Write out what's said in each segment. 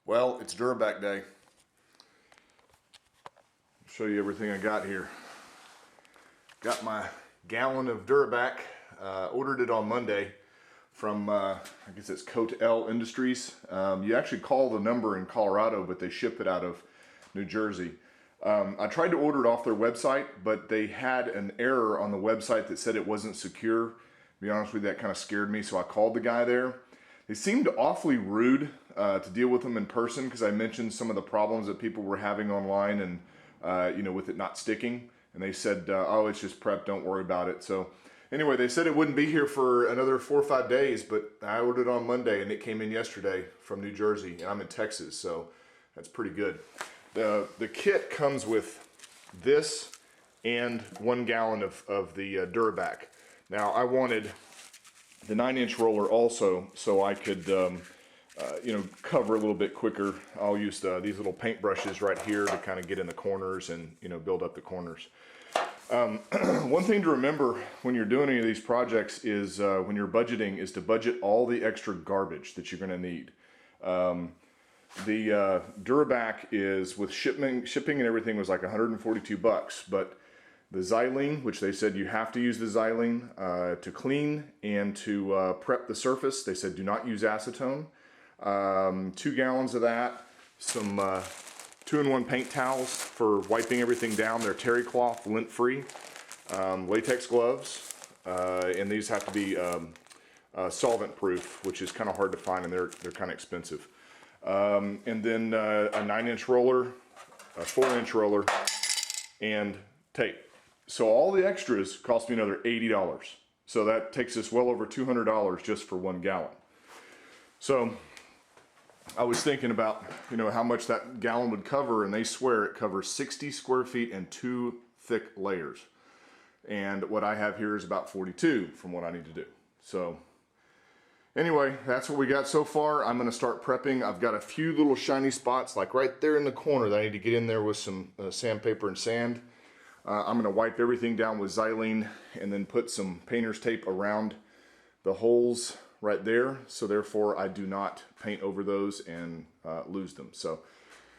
Well, it's durabak day. I'll show you everything I got here. Got my gallon of durabak. Ordered it on Monday from, I guess it's Coat L Industries. You actually call the number in Colorado, but they ship it out of New Jersey. I tried to order it off their website, but they had an error on the website that said it wasn't secure. To be honest with you, that kind of scared me, so I called the guy there. They seemed awfully rude to deal with them in person, because I mentioned some of the problems that people were having online and with it not sticking. And they said, oh, it's just prep, don't worry about it. So anyway, they said it wouldn't be here for another 4 or 5 days, but I ordered it on Monday and it came in yesterday from New Jersey, and I'm in Texas, so that's pretty good. The kit comes with this and 1 gallon of the durabak. Now I wanted the 9-inch roller also, so I could cover a little bit quicker. I'll use these little paint brushes right here to kind of get in the corners and build up the corners. One thing to remember when you're doing any of these projects is when you're budgeting is to budget all the extra garbage that you're going to need. The durabak is, with shipping and everything, was like 142 bucks, but the xylene, which they said you have to use the xylene to clean and to prep the surface. They said do not use acetone. 2 gallons of that, some 2-in-1 paint towels for wiping everything down. They're terry cloth, lint free, latex gloves, and these have to be solvent proof, which is kind of hard to find, and they're kind of expensive. And then a 9-inch roller, a 4-inch roller, and tape. So all the extras cost me another $80. So that takes us well over $200 just for 1 gallon. So I was thinking about, how much that gallon would cover, and they swear it covers 60 square feet and 2 thick layers. And what I have here is about 42 from what I need to do. So anyway, that's what we got so far. I'm going to start prepping. I've got a few little shiny spots, like right there in the corner, that I need to get in there with some sandpaper and sand. I'm going to wipe everything down with xylene and then put some painter's tape around the holes right there, so therefore I do not paint over those and lose them. So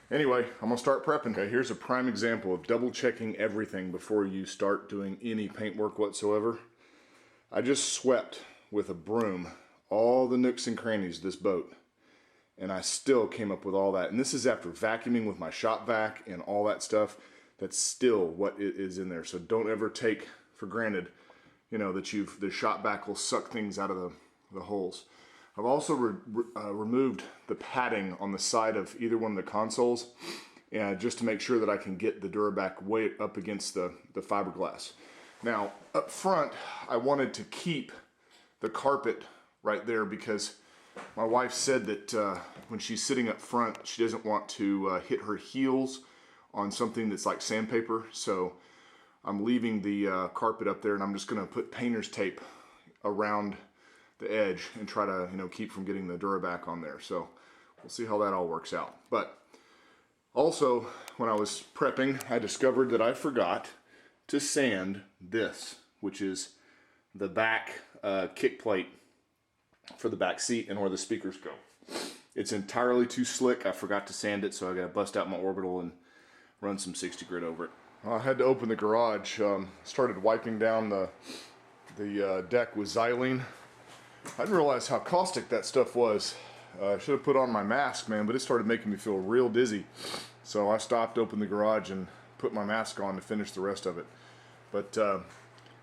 anyway, I'm going to start prepping. Okay, here's a prime example of double checking everything before you start doing any paint work whatsoever. I just swept with a broom all the nooks and crannies of this boat, and I still came up with all that. And this is after vacuuming with my shop vac and all that stuff. That's still what it is in there. So don't ever take for granted, that the shop vac will suck things out of the holes. I've also removed the padding on the side of either one of the consoles, just to make sure that I can get the durabak way up against the fiberglass. Now up front, I wanted to keep the carpet right there because my wife said that when she's sitting up front, she doesn't want to hit her heels on something that's like sandpaper. So I'm leaving the carpet up there, and I'm just going to put painter's tape around the edge and try to keep from getting the durabak on there. So we'll see how that all works out. But also, when I was prepping, I discovered that I forgot to sand this, which is the back kick plate for the back seat and where the speakers go. It's entirely too slick. I forgot to sand it, so I got to bust out my orbital and run some 60 grit over it. I had to open the garage. Started wiping down the deck with xylene. I didn't realize how caustic that stuff was. I should have put on my mask, man, but it started making me feel real dizzy. So I stopped, opened the garage, and put my mask on to finish the rest of it. But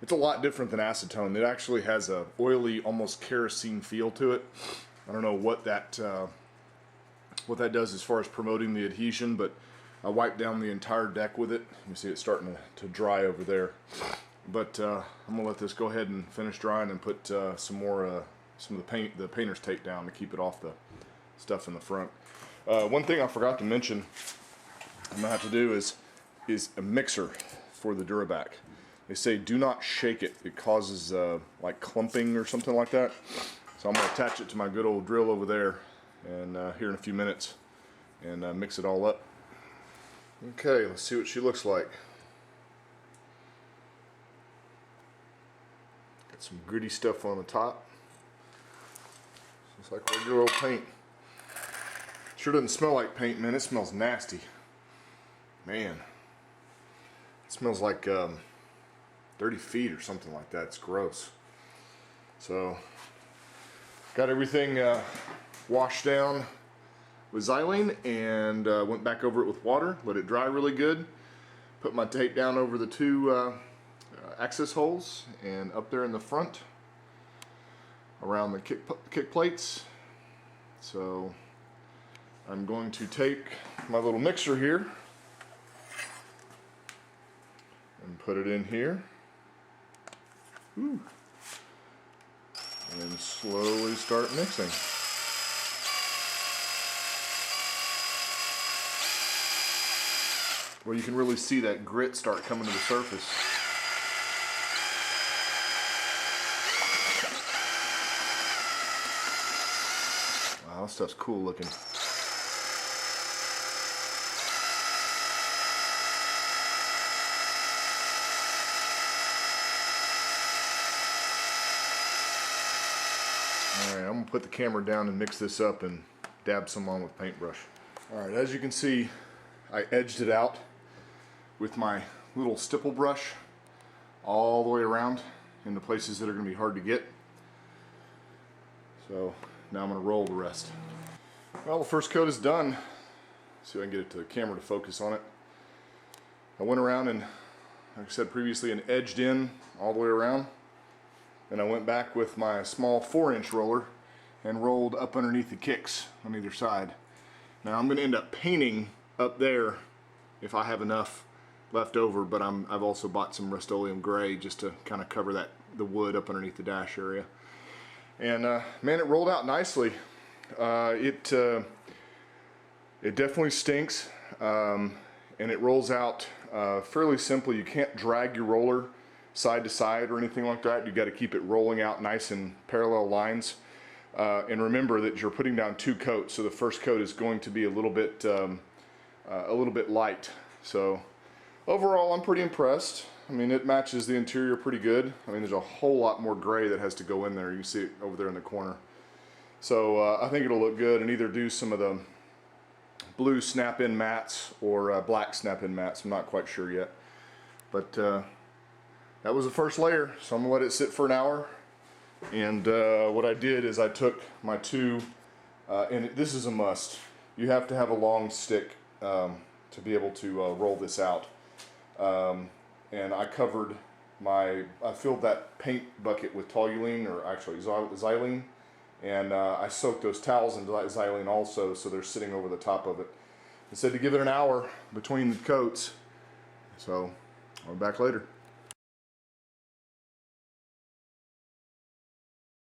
it's a lot different than acetone. It actually has a oily, almost kerosene feel to it. I don't know what that does as far as promoting the adhesion, but I wiped down the entire deck with it. You can see it's starting to dry over there. But I'm gonna let this go ahead and finish drying and put some of the painter's tape down to keep it off the stuff in the front. One thing I forgot to mention I'm gonna have to do is a mixer for the durabak. They say do not shake it. It causes like clumping or something like that. So I'm gonna attach it to my good old drill over there, and here in a few minutes, and mix it all up. Okay, let's see what she looks like. Got some gritty stuff on the top. Looks like regular old paint. Sure doesn't smell like paint, man. It smells nasty. Man. It smells like dirty feet or something like that. It's gross. So, got everything washed down with xylene and went back over it with water, let it dry really good. Put my tape down over the two access holes and up there in the front around the kick plates. So I'm going to take my little mixer here and put it in here. Ooh. And slowly start mixing. Well, you can really see that grit start coming to the surface. Wow, that stuff's cool looking. Alright, I'm going to put the camera down and mix this up and dab some on with paintbrush. Alright, as you can see, I edged it out with my little stipple brush all the way around in the places that are going to be hard to get. So now I'm going to roll the rest. Well, the first coat is done. See if I can get it to the camera to focus on it. I went around and, like I said previously, and edged in all the way around. Then I went back with my small 4-inch roller and rolled up underneath the kicks on either side. Now I'm going to end up painting up there if I have enough left over, but I've also bought some Rust-Oleum gray just to kind of cover the wood up underneath the dash area. And man, it rolled out nicely. It definitely stinks, and it rolls out fairly simply. You can't drag your roller side to side or anything like that. You've got to keep it rolling out nice in parallel lines. And remember that you're putting down 2 coats, so the first coat is going to be a little bit light. So overall, I'm pretty impressed. I mean, it matches the interior pretty good. I mean, there's a whole lot more gray that has to go in there. You can see it over there in the corner. So I think it'll look good, and either do some of the blue snap-in mats or black snap-in mats. I'm not quite sure yet. But that was the first layer, so I'm gonna let it sit for an hour. And what I did is I took my 2, and this is a must. You have to have a long stick to be able to roll this out. And I filled that paint bucket with toluene, or actually xylene, and I soaked those towels in xylene also, so they're sitting over the top of it. I said to give it an hour between the coats, so I'll be back later.